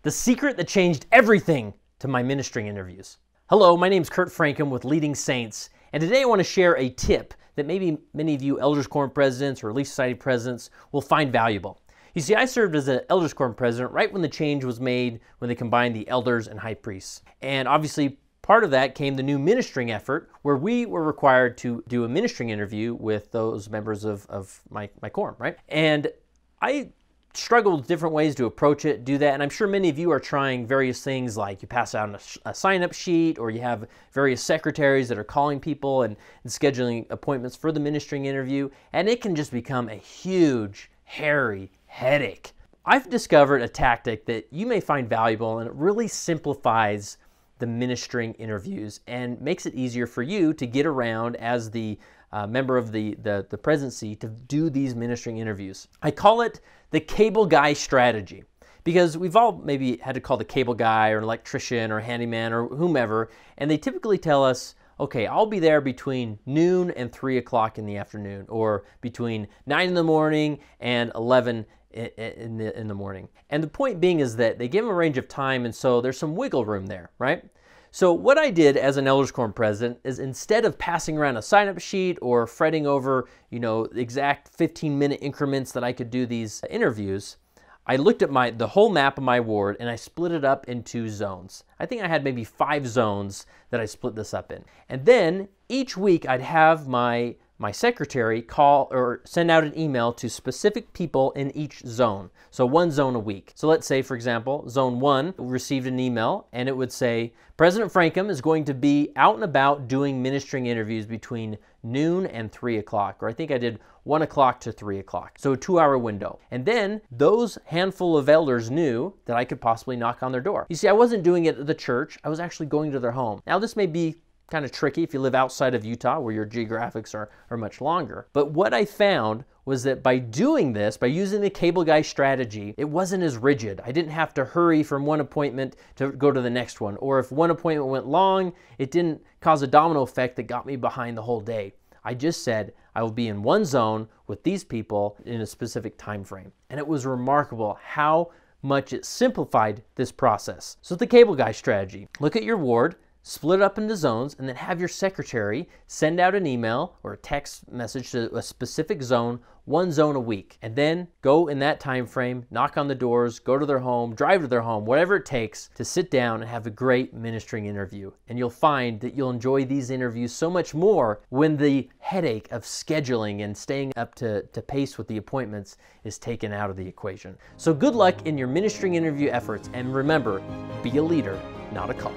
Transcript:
the secret that changed everything to my ministering interviews. Hello, my name is Kurt Frankum with Leading Saints, and today I want to share a tip that maybe many of you Elders Quorum presidents or Relief Society presidents will find valuable. You see, I served as an Elders Quorum president right when the change was made when they combined the elders and high priests. And obviously, part of that came the new ministering effort where we were required to do a ministering interview with those members of my quorum, right? And I struggled with different ways to approach it, do that, and I'm sure many of you are trying various things like you pass out a sign-up sheet or you have various secretaries that are calling people and scheduling appointments for the ministering interview, and it can just become a huge, hairy headache. I've discovered a tactic that you may find valuable, and it really simplifies the ministering interviews and makes it easier for you to get around as the member of the presidency to do these ministering interviews. I call it the cable guy strategy, because we've all maybe had to call the cable guy or an electrician or handyman or whomever, and they typically tell us, okay, I'll be there between noon and 3 o'clock in the afternoon, or between 9 in the morning and 11 in the morning. And the point being is that they give them a range of time, and so there's some wiggle room there, right? So what I did as an Elders Quorum president is, instead of passing around a sign-up sheet or fretting over, exact 15-minute increments that I could do these interviews, I looked at the whole map of my ward and I split it up into zones. I think I had maybe 5 zones that I split this up in. And then each week I'd have my secretary call or send out an email to specific people in each zone. So 1 zone a week. So let's say, for example, zone 1 received an email and it would say, President Frankum is going to be out and about doing ministering interviews between noon and 3 o'clock, or I think I did 1 o'clock to 3 o'clock. So a 2-hour window. And then those handful of elders knew that I could possibly knock on their door. You see, I wasn't doing it at the church. I was actually going to their home. Now, this may be kind of tricky if you live outside of Utah where your geographics are much longer. But what I found was that by doing this, by using the cable guy strategy, it wasn't as rigid. I didn't have to hurry from one appointment to go to the next one. Or if one appointment went long, it didn't cause a domino effect that got me behind the whole day. I just said, I will be in 1 zone with these people in a specific time frame. And it was remarkable how much it simplified this process. So the cable guy strategy, look at your ward, split it up into zones, and then have your secretary send out an email or a text message to a specific zone, 1 zone a week. And then go in that time frame, knock on the doors, go to their home, drive to their home, whatever it takes to sit down and have a great ministering interview. And you'll find that you'll enjoy these interviews so much more when the headache of scheduling and staying up to pace with the appointments is taken out of the equation. So good luck in your ministering interview efforts, and remember, be a leader, not a call.